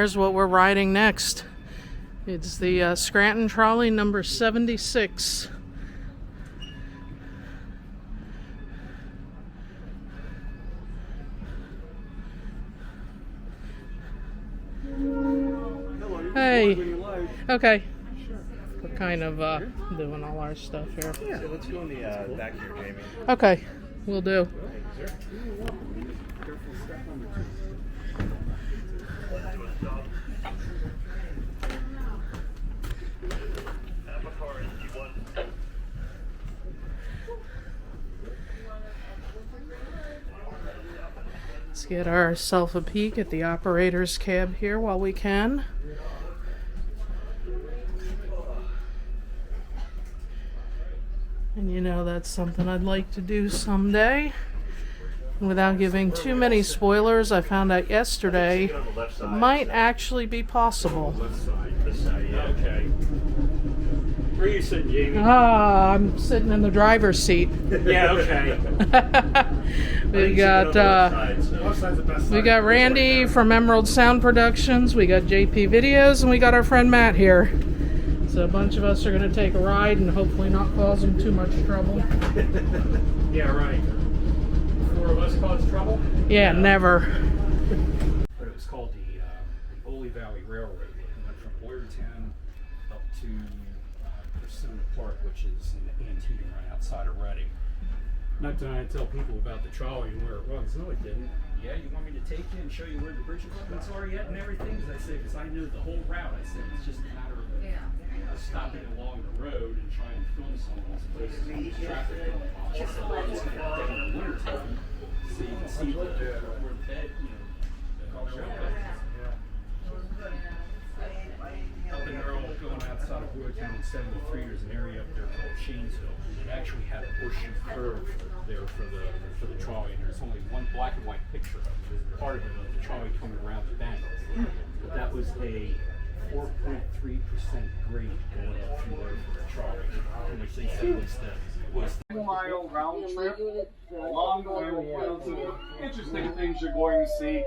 here's what we're riding next. It's the Scranton Trolley number 76. Hey. Okay. We're kind of doing all our stuff here. Yeah, let's go in the back here, Jamie. Okay, we'll do. Let's get ourselves a peek at the operator's cab here while we can. And you know, that's something I'd like to do someday. Without giving too many spoilers, I found out yesterday it might actually be possible. This side, yeah, okay. Where are you sitting, Jamie? I'm sitting in the driver's seat. Yeah, okay. We got Randy from Emerald Sound Productions, we got JP Videos, and we got our friend Matt here. So a bunch of us are going to take a ride and hopefully not cause them too much trouble. Yeah, right. 4 of us cause trouble? Yeah, never. But it was called the Ole Valley Railroad. It went from Boyertown up to Persona Park, which is in the Antietam right outside of Reading. Not trying to tell people about the trolley and where it was. No, it didn't. Yeah, you want me to take you and show you where the bridge abutments are yet and everything? As I say, because I know the whole route. I said it's just a matter of stopping along the road and trying to film some of those places with traffic going by. So it's going to take in the wintertime so you can see where the bed, the trail bed is. Up in Earl, going outside of Boyertown in 73, there's an area up there called Shanesville. It actually had a horseshoe curve there for the trolley, and there's only one black and white picture of it. There's part of it of the trolley coming around the bend. But that was a 4.3% grade going up through there for a trolley, which they said was the mile round trip along the way. We'll point out some interesting things you're going to see.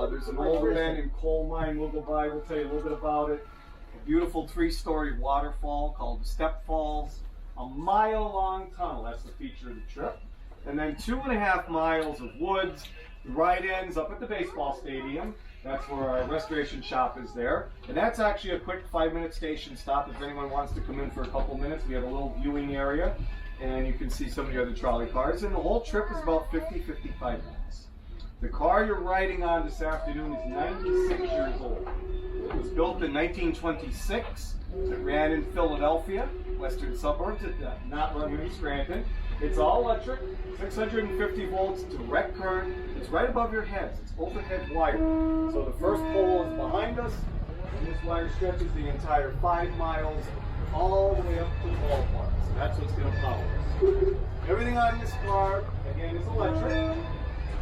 There's an old abandoned coal mine we'll go by. We'll tell you a little bit about it. A beautiful 3-story waterfall called the Step Falls. A mile-long tunnel. That's the feature of the trip. And then 2.5 miles of woods. The ride ends up at the baseball stadium. That's where our restoration shop is there. And that's actually a quick 5-minute station stop if anyone wants to come in for a couple minutes. We have a little viewing area and you can see some of the other trolley cars. And the whole trip is about 50-55 minutes. The car you're riding on this afternoon is 96 years old. It was built in 1926. It ran in Philadelphia, western suburbs. It did not run in Scranton. It's all electric, 650 volts, direct current. It's right above your heads. It's overhead wire. So the first pole is behind us, and this wire stretches the entire 5 miles all the way up to the ballpark. So that's what's going to power us. Everything on this car, again, is electric.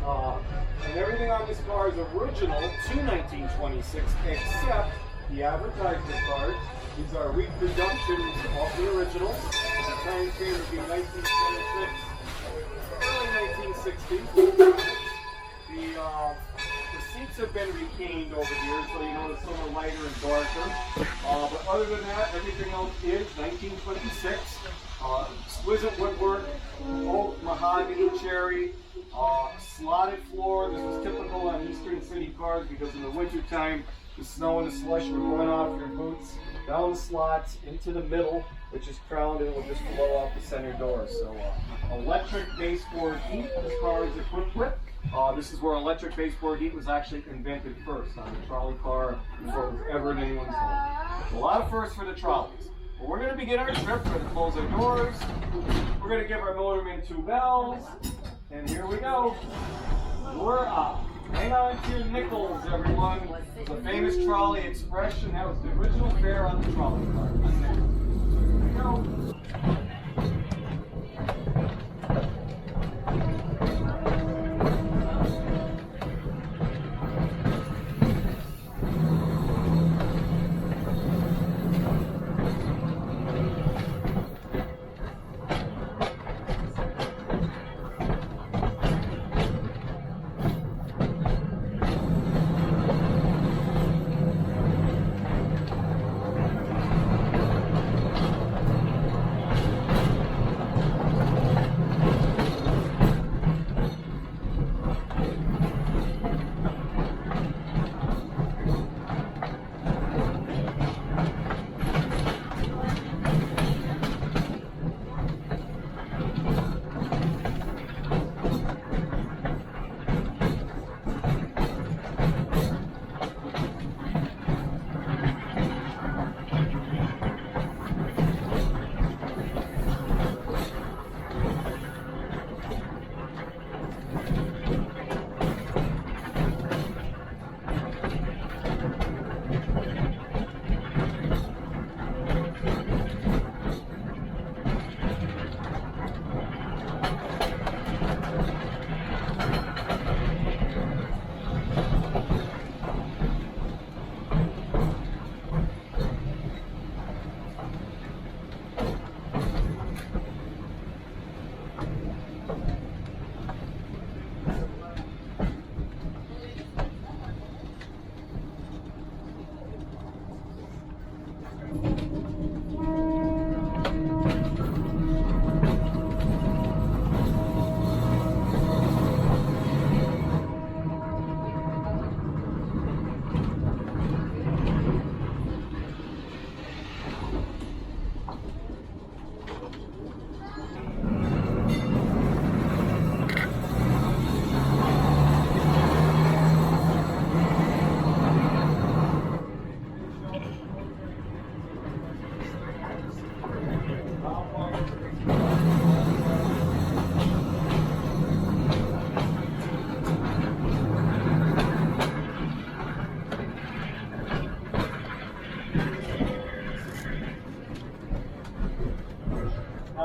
And everything on this car is original to 1926, except the advertisement card. These are reproductions of the originals. The time frame would be 1926, early 1960s. The seats have been rechaned over the years, so you notice some are lighter and darker. But other than that, everything else is 1926. Exquisite woodwork, oak, mahogany, cherry, slotted floor. This was typical on Eastern City cars because in the wintertime, the snow and the slush would run off your boots, down the slots, into the middle, which is crowned and will just blow out the center door. So electric baseboard heat this car is equipped with. This is where electric baseboard heat was actually invented first on the trolley car before it was ever in anyone's home. A lot of firsts for the trolleys. But we're going to begin our trip. We're going to close our doors. We're going to give our motorman 2 bells. And here we go. We're off. Hang on to your nickels, everyone. The famous trolley expression. That was the original fare on the trolley car. Here we go.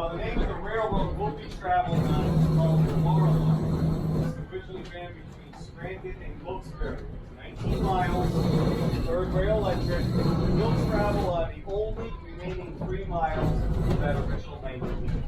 Now, the name of the railroad we'll be traveling on is called the Lower Line. It's originally ran between Scranton and Wilkes-Barre. It's 19 miles, third rail electric. We'll travel on the only remaining 3 miles of that original 19.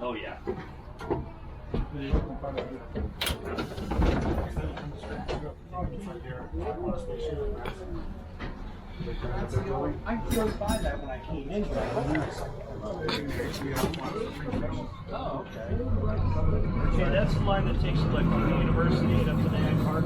Oh yeah. I drove by that when I came in. Oh, okay. Okay, that's the line that takes you like from the university and up to the Ag Park.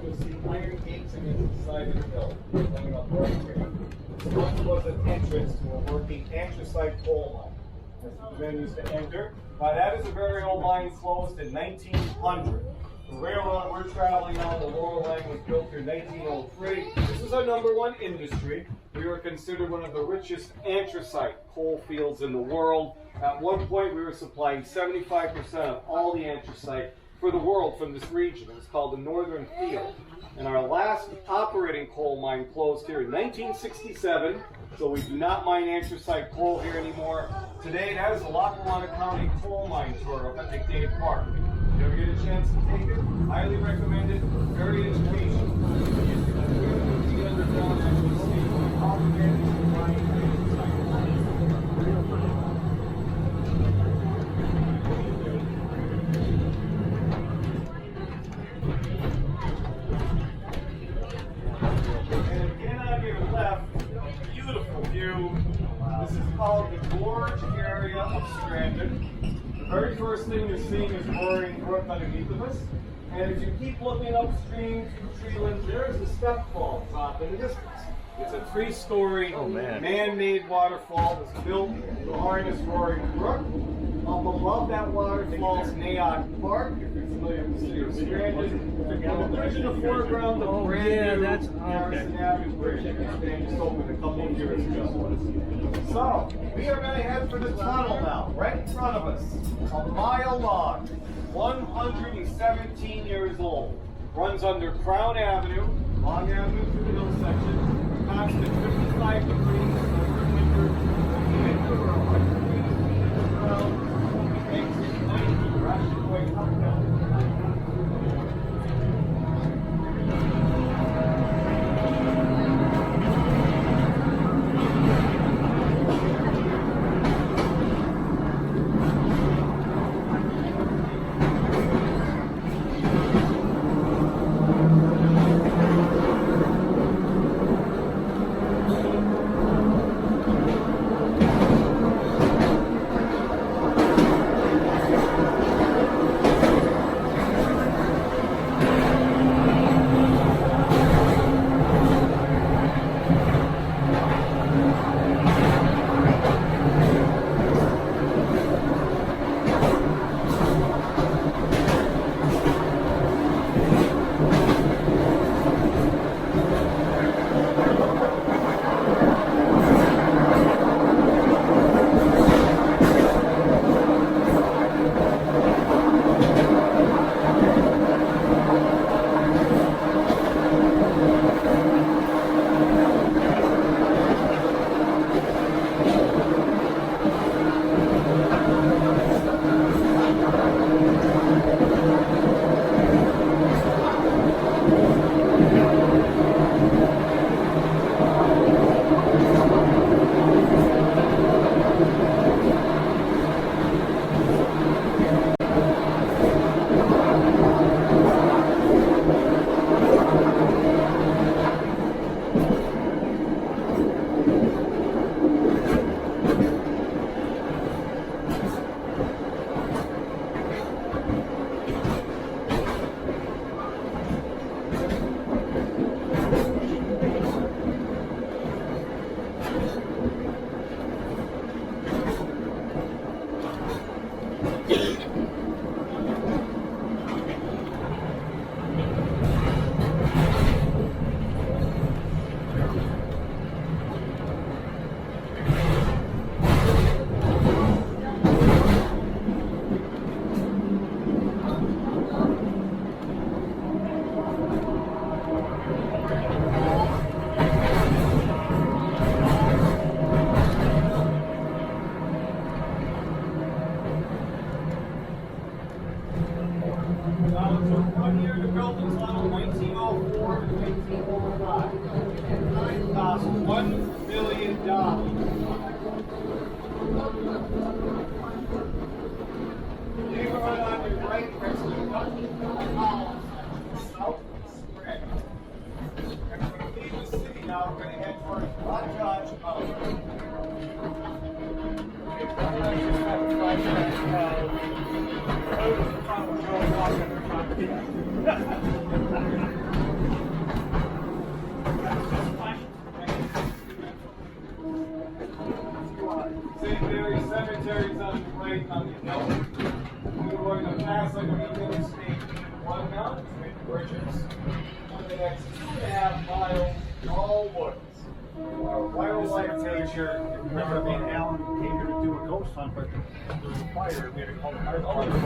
You'll see iron gates against the side of the hill. Coming up right here. This once was an entrance to a working anthracite coal mine. This men used to enter. Now that is a very old mine, closed in 1900. The railroad we're traveling on, the Laurel Line, was built in 1903. This is our #1 industry. We were considered one of the richest anthracite coal fields in the world. At one point, we were supplying 75% of all the anthracite for the world from this region. It was called the Northern Field. And our last operating coal mine closed here in 1967, so we do not mine anthracite coal here anymore. Today, that is the Lackawanna County Coal Mine Tour up at McDade Park. you ever get a chance to take it, highly recommend it. Very educational. You get underground and you see all the advantages of flying And again on your left, beautiful view. This is called the gorge area of Stranded. The very first thing you're seeing is Roaring Brook underneath of us. And as you keep looking upstream through Treeland, there's the step fall top in the distance. It's a 3-story man-made waterfall that's built behind this Roaring Brook. Up above that waterfall is Nayok Park, if you're familiar with the city of Stranded. And there's in the foreground the brand new Harrison Avenue Bridge that just opened a couple of years ago. So, we are going to head for the tunnel now, right in front of us. A mile long, 117 years old. Runs under Crown Avenue, Long Avenue through the hill section. Constant 55 degrees over winter. Winter or 100 degrees underground. Makes it 90 rushing way up now. St. Mary's Cemetery is on the right on the hill. We're going to pass like we did in State 1 now, between the bridges. For the next 2.5 miles, all woods. Wildlife nature. Remember me and Alan came here to do a ghost hunt, but there was a fire. We had to call the fire department.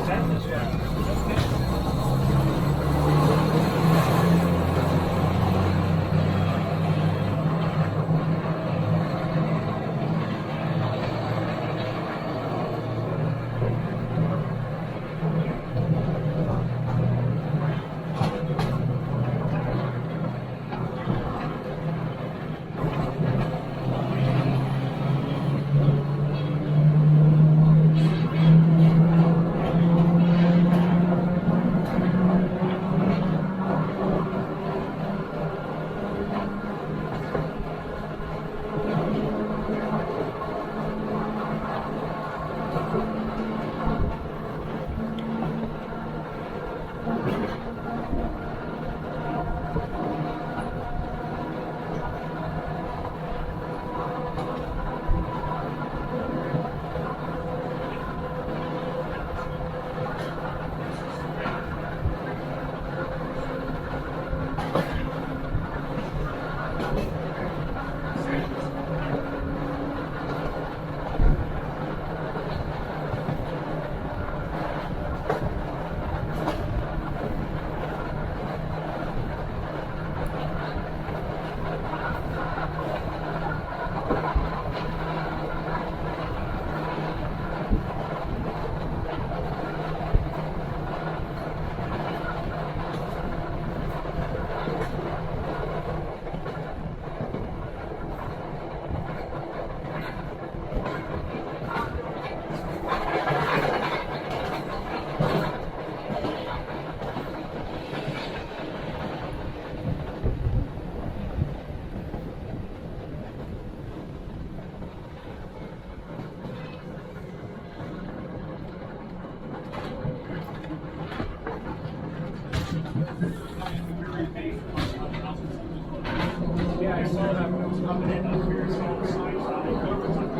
coming in up here, so all the signs on the covers on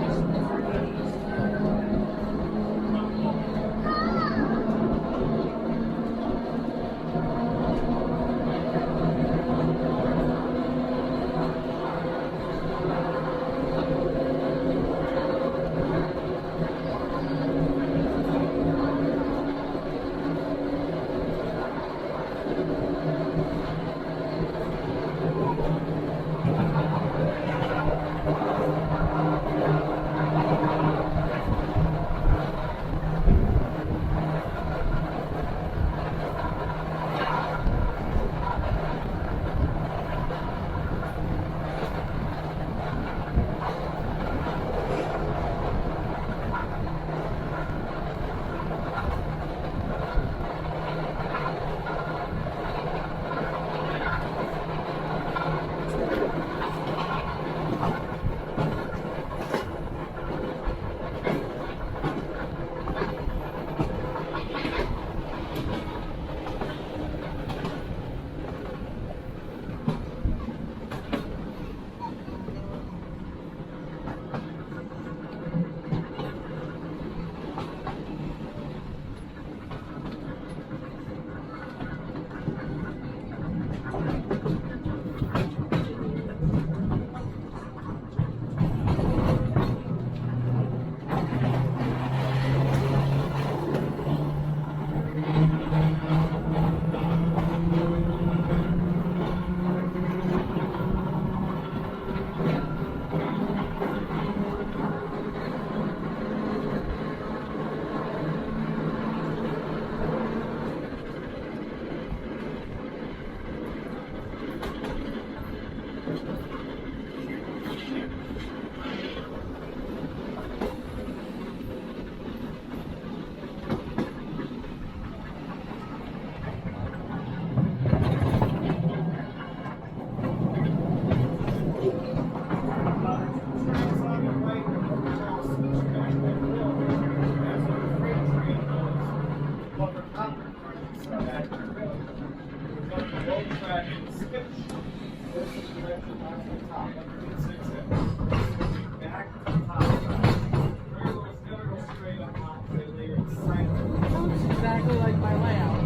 Looks exactly like my layout.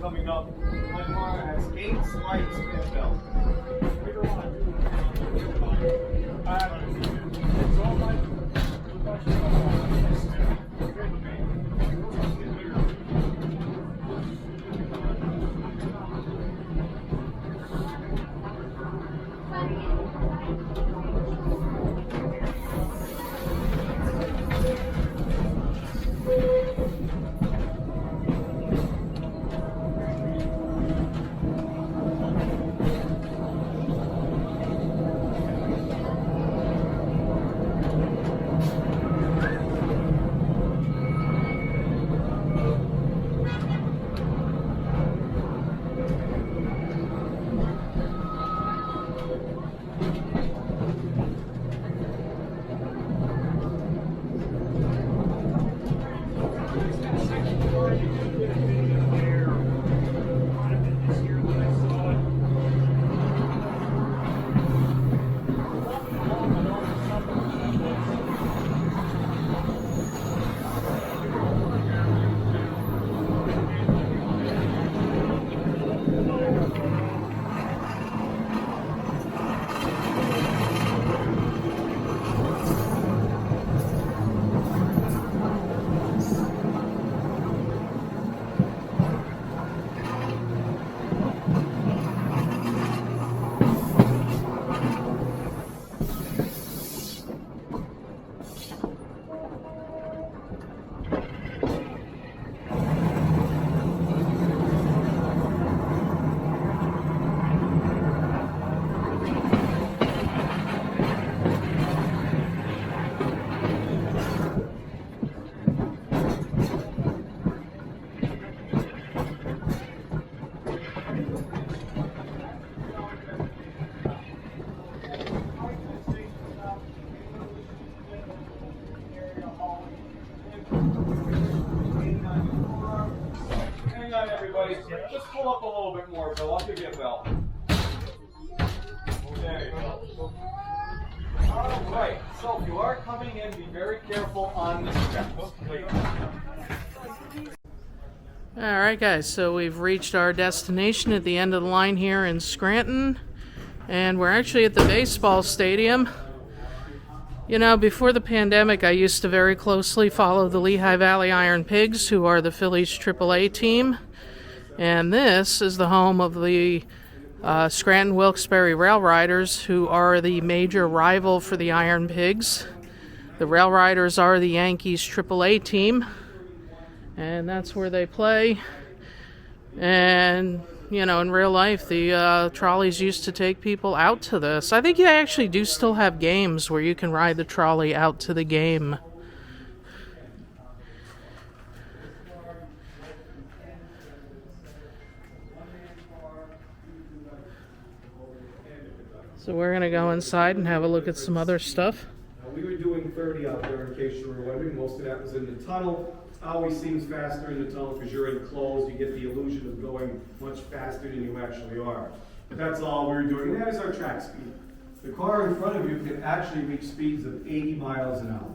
Coming up, Glenmar has gates, lights, and bells. So if you are coming in, be very careful on the steps. Alright guys, so we've reached our destination at the end of the line here in Scranton, and we're actually at the baseball stadium. You know, before the pandemic, I used to very closely follow the Lehigh Valley Iron Pigs, who are the Phillies AAA team, and this is the home of the Scranton Wilkes-Barre Rail Riders, who are the major rival for the Iron Pigs. The Rail Riders are the Yankees AAA team, and that's where they play. And, you know, in real life, the trolleys used to take people out to this. I think they actually do still have games where you can ride the trolley out to the game. So we're going to go inside and have a look at some other stuff. We were doing 30 out there in case you were wondering. Most of that was in the tunnel. Always seems faster in the tunnel because you're enclosed. You get the illusion of going much faster than you actually are. But that's all we were doing. That is our track speed. The car in front of you can actually reach speeds of 80 miles an hour.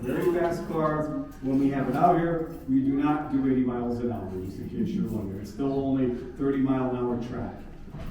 Very fast car. When we have it out here, we do not do 80 miles an hour, just in case you're wondering. It's still only 30-mile-an-hour track.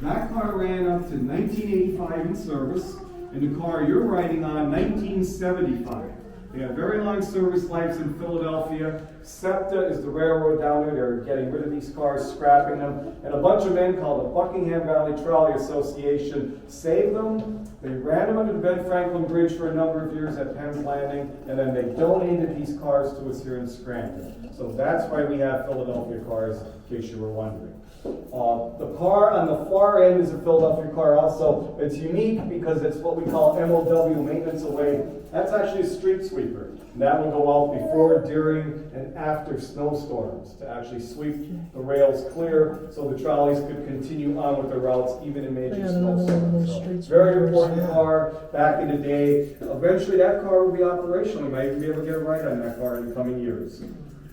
That car ran up to 1985 in service, and the car you're riding on, 1975. They have very long service lives in Philadelphia. SEPTA is the railroad down there. They're getting rid of these cars, scrapping them. And a bunch of men called the Buckingham Valley Trolley Association saved them. They ran them under the Ben Franklin Bridge for a number of years at Penn's Landing, and then they donated these cars to us here in Scranton. So that's why we have Philadelphia cars, in case you were wondering. The car on the far end is a Philadelphia car also. It's unique because it's what we call MOW, maintenance away. That's actually a street sweeper. And that will go out before, during, and after snowstorms to actually sweep the rails clear so the trolleys could continue on with their routes even in major snowstorms. So, very important car back in the day. Eventually that car will be operational. You might even be able to get a ride on that car in the coming years.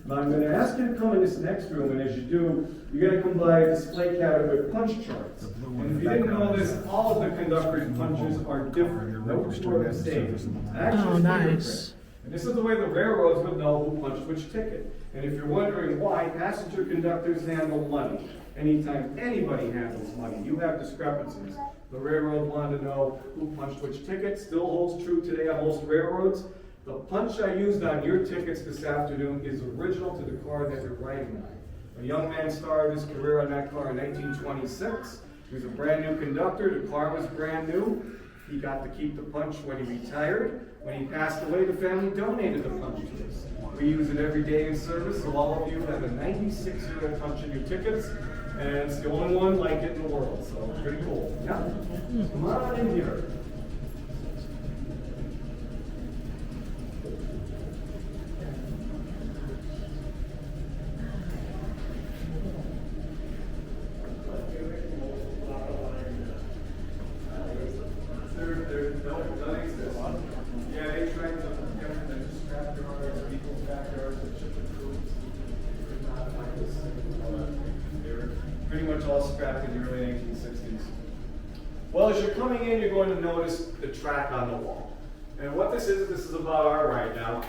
Now I'm going to ask you to come in this next room, and as you do, you're going to come by a display cabinet with punch charts. And if you didn't know this, all of the conductor's punches are different. No two are the same. Actually, nice. and this is the way the railroads would know who punched which ticket. And if you're wondering why, passenger conductors handle money. Anytime anybody handles money, you have discrepancies. The railroad wanted to know who punched which ticket. Still holds true today on most railroads. The punch I used on your tickets this afternoon is original to the car that you're riding on. A young man started his career on that car in 1926. He was a brand new conductor. The car was brand new. He got to keep the punch when he retired. When he passed away, the family donated the punch to us. We use it every day in service, so all of you have a 96-year-old punch in your tickets, and it's the only one like it in the world, so it's pretty cool. Yeah? Come on in here. Pretty much all scrapped in the early 1960s. Well, as you're coming in, you're going to notice the track on the wall. And what this is about our ride now.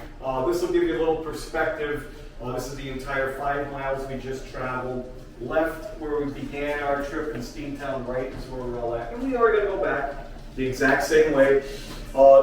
This will give you a little perspective. This is the entire 5 miles we just traveled. Left where we began our trip in Steamtown, right is where we're all at. And we are going to go back the exact same way.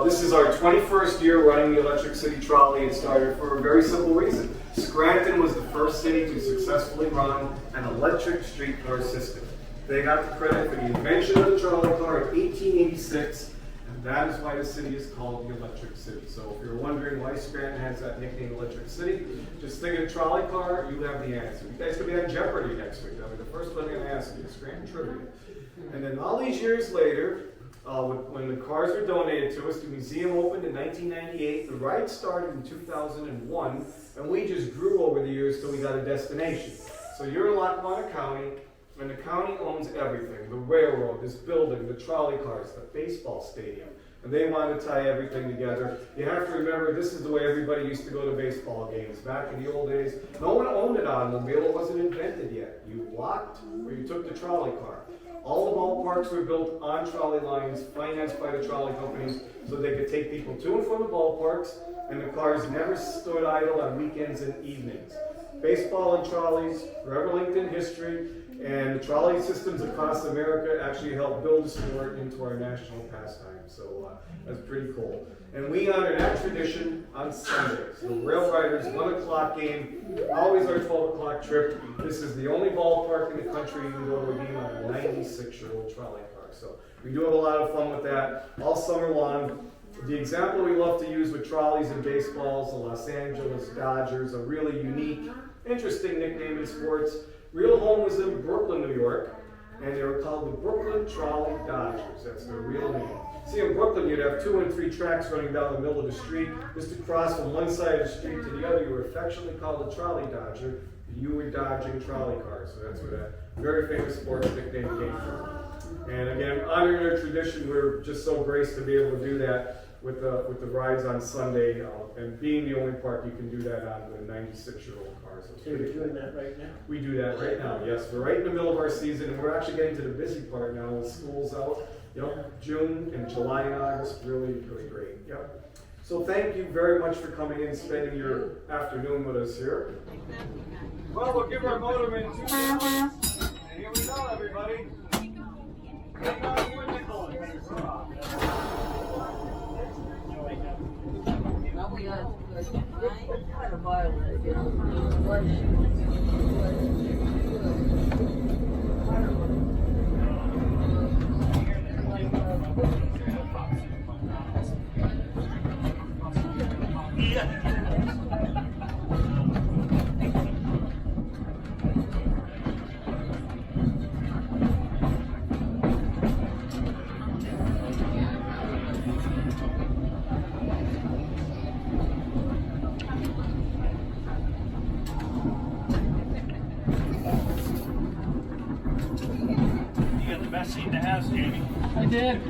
This is our 21st year running the Electric City Trolley. It started for a very simple reason. Scranton was the first city to successfully run an electric streetcar system. They got the credit for the invention of the trolley car in 1886, and that is why the city is called the Electric City. So if you're wondering why Scranton has that nickname Electric City, just think of the trolley car, you have the answer. You guys could be on Jeopardy next week. That'll be the first one I'm going to ask you, Scranton Trivia. And then all these years later, when the cars were donated to us, the museum opened in 1998. The ride started in 2001, and we just grew over the years till we got a destination. So you're in Lackawanna County, And the county owns everything, the railroad, this building, the trolley cars, the baseball stadium. And they want to tie everything together. You have to remember, this is the way everybody used to go to baseball games. Back in the old days, no one owned an automobile, it wasn't invented yet. You walked or you took the trolley car. All the ballparks were built on trolley lines, financed by the trolley companies, so they could take people to and from the ballparks, and the cars never stood idle on weekends and evenings. Baseball and trolleys, forever linked in history, and the trolley systems across America actually helped build the sport into our national pastime. So that's pretty cool. And we honor that tradition on Sundays. The Rail Riders 1 o'clock game, always our 12 o'clock trip. This is the only ballpark in the country you can go to a game on a 96-year-old trolley car. So we do have a lot of fun with that all summer long. The example we love to use with trolleys and baseballs, the Los Angeles Dodgers, a really unique, interesting nickname in sports. Real home was in Brooklyn, New York, and they were called the Brooklyn Trolley Dodgers. That's their real name. See, in Brooklyn, you'd have 2 and 3 tracks running down the middle of the street. Just to cross from one side of the street to the other, you were affectionately called a trolley dodger. You were dodging trolley cars. So that's where that very famous sports nickname came from. And again, honoring their tradition, we're just so graced to be able to do that with the rides on Sunday, and being the only park you can do that on with a 96-year-old car. So You're doing that right now? we do that right now, yes. We're right in the middle of our season, and we're actually getting to the busy part now with school's out. June and July and August, really, really great. Yep. So thank you very much for coming in and spending your afternoon with us here. Well, we'll give our motorman 2 minutes. And here we go, everybody. Hang on to your nickel. Seat in the house, Jamie. I did.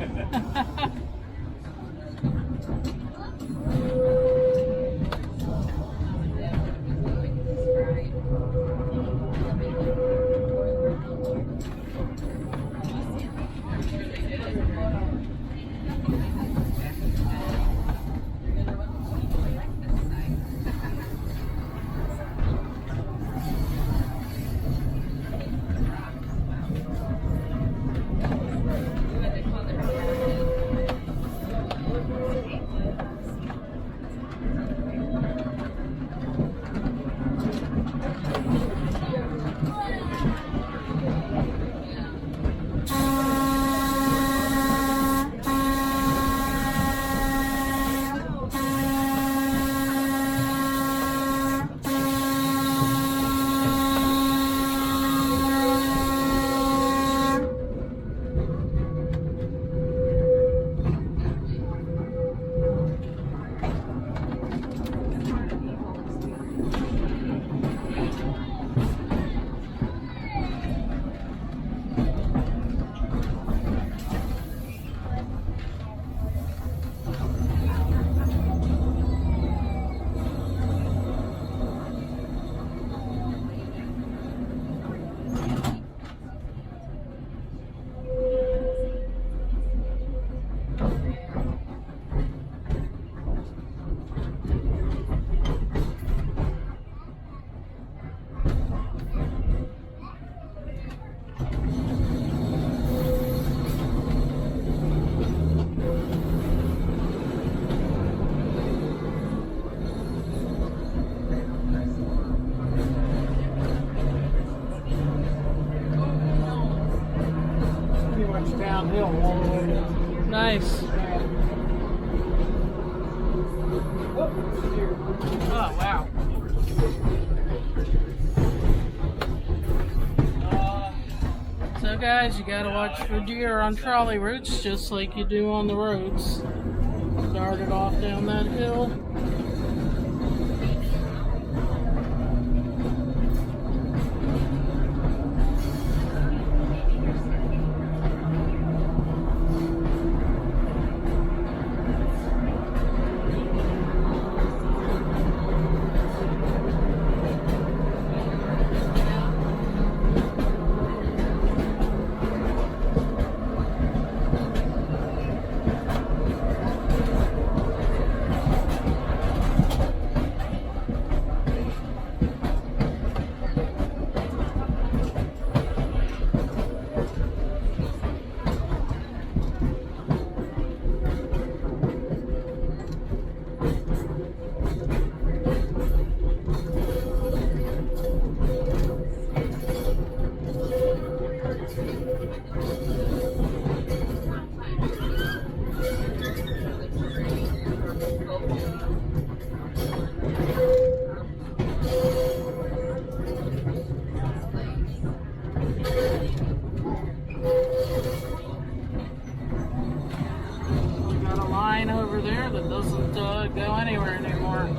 Downhill all the way down. Nice. Oh, wow. So guys, you gotta watch for deer on trolley routes just like you do on the roads. Started off down that hill. line over there that doesn't go anywhere anymore.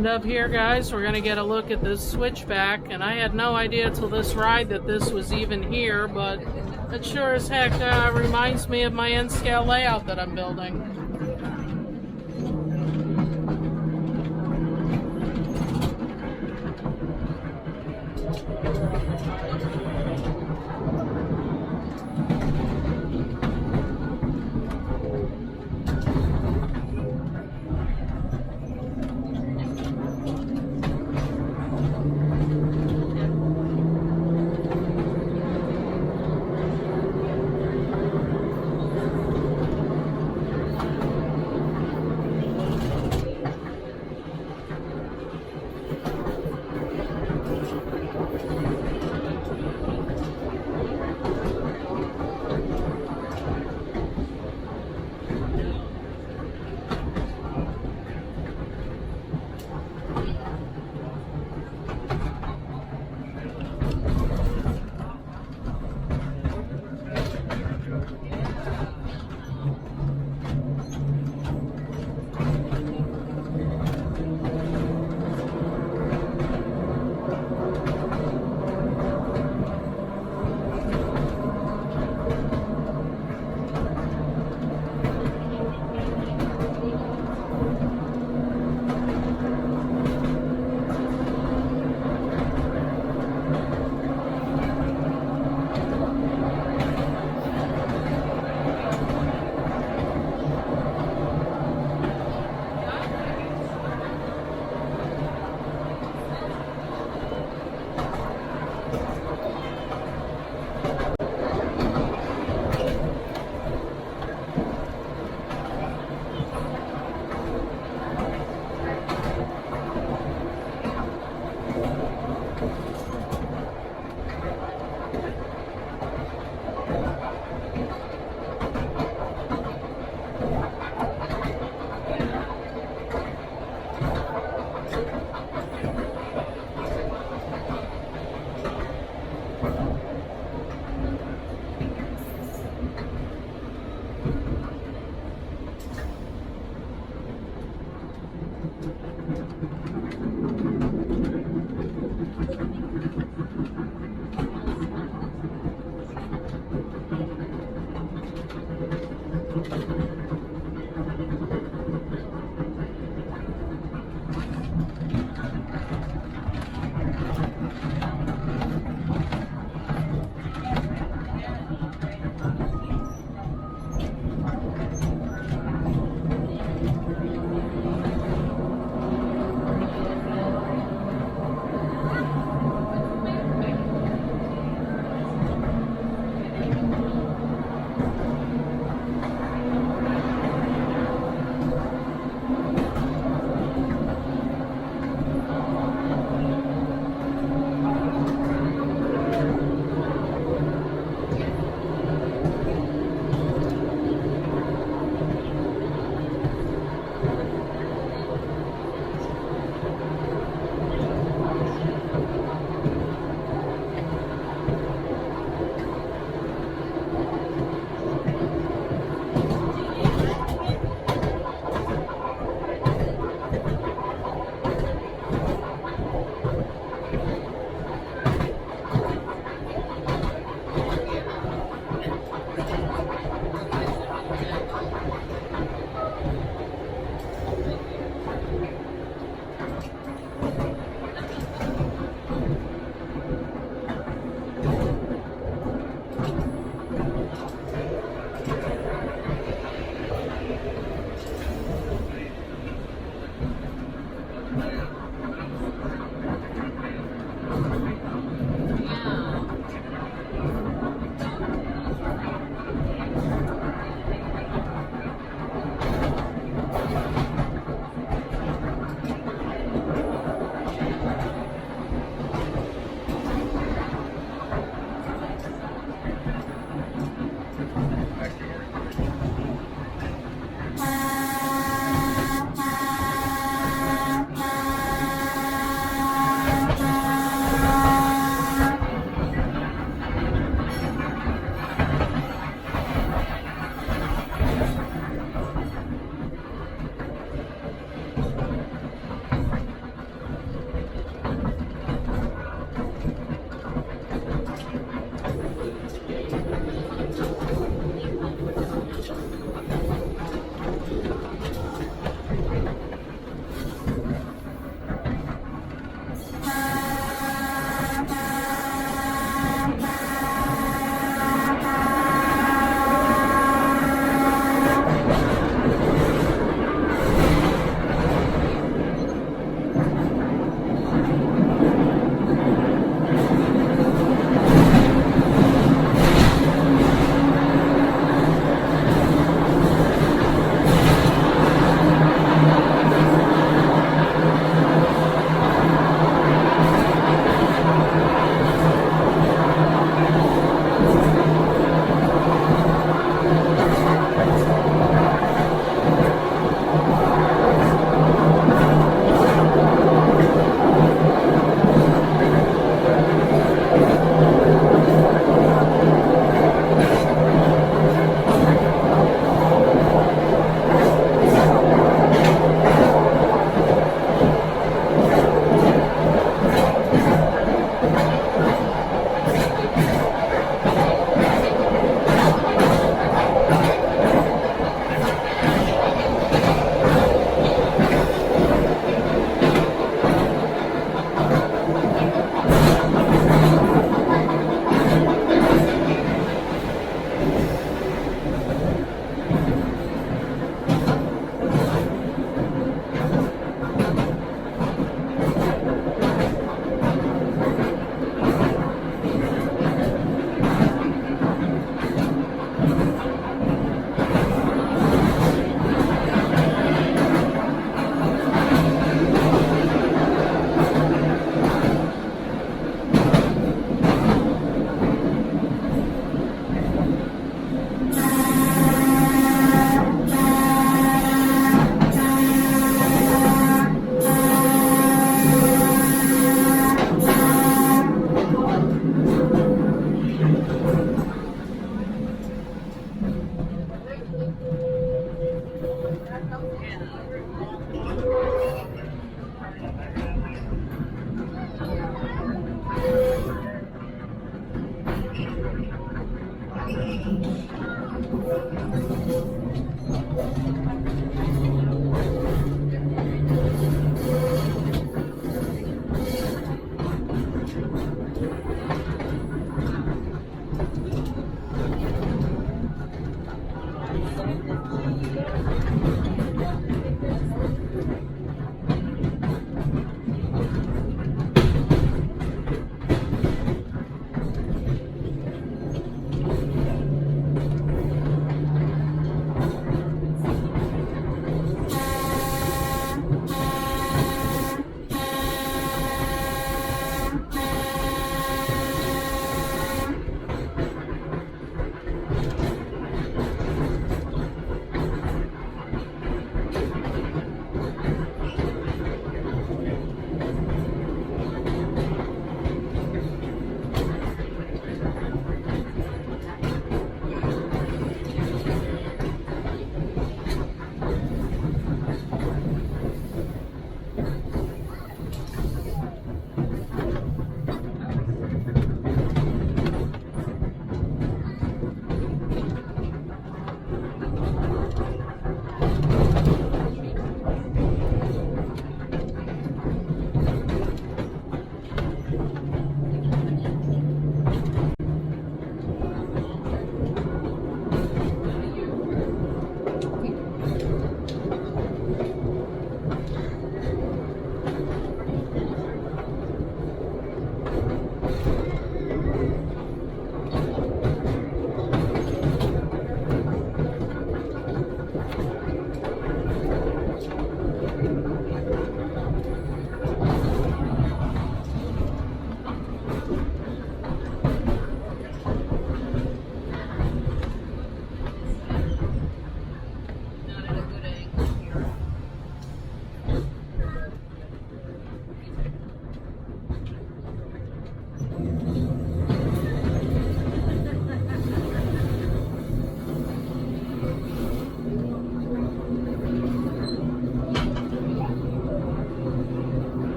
And up here, guys, we're going to get a look at this switchback, and I had no idea till this ride that this was even here, but it sure as heck reminds me of my N-scale layout that I'm building.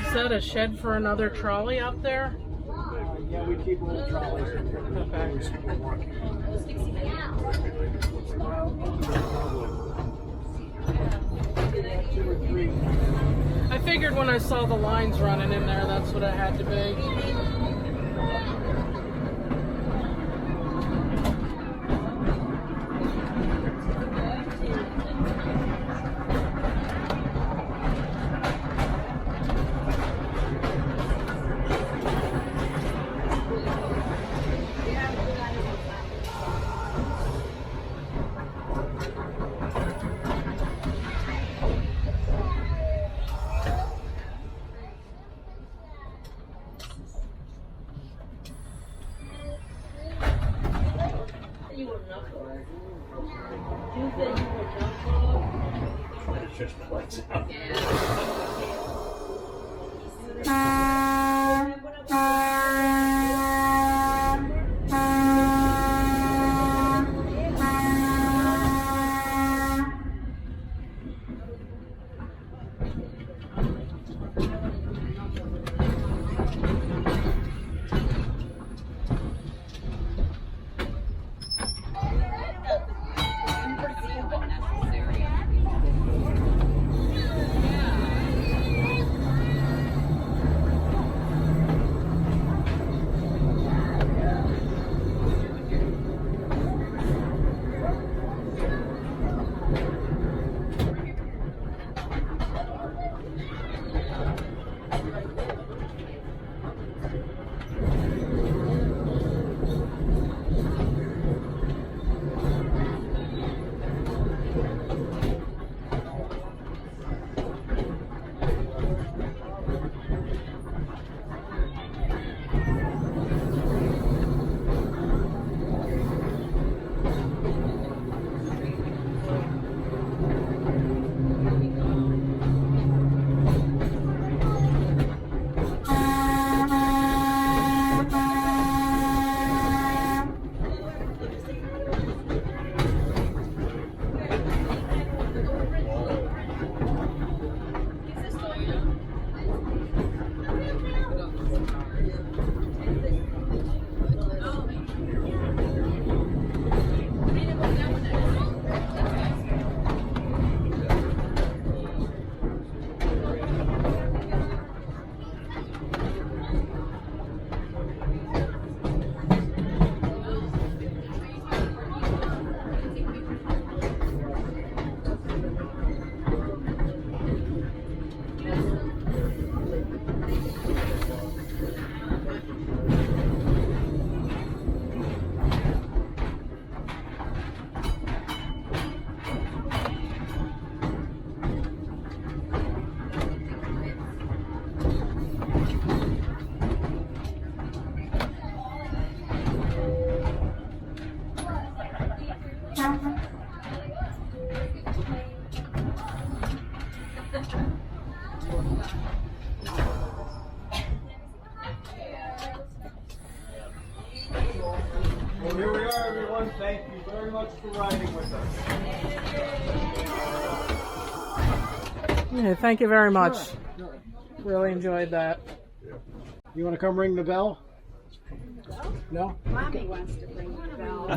Is that a shed for another trolley up there? Yeah, we keep little trolleys in here. Okay. Always people working. Two or three. I figured when I saw the lines running in there, that's what it had to be. Well, here we are, everyone. Thank you very much for riding with us. Yeah, thank you very much. Really enjoyed that. You want to come ring the bell? No? Mommy wants to bring the bell.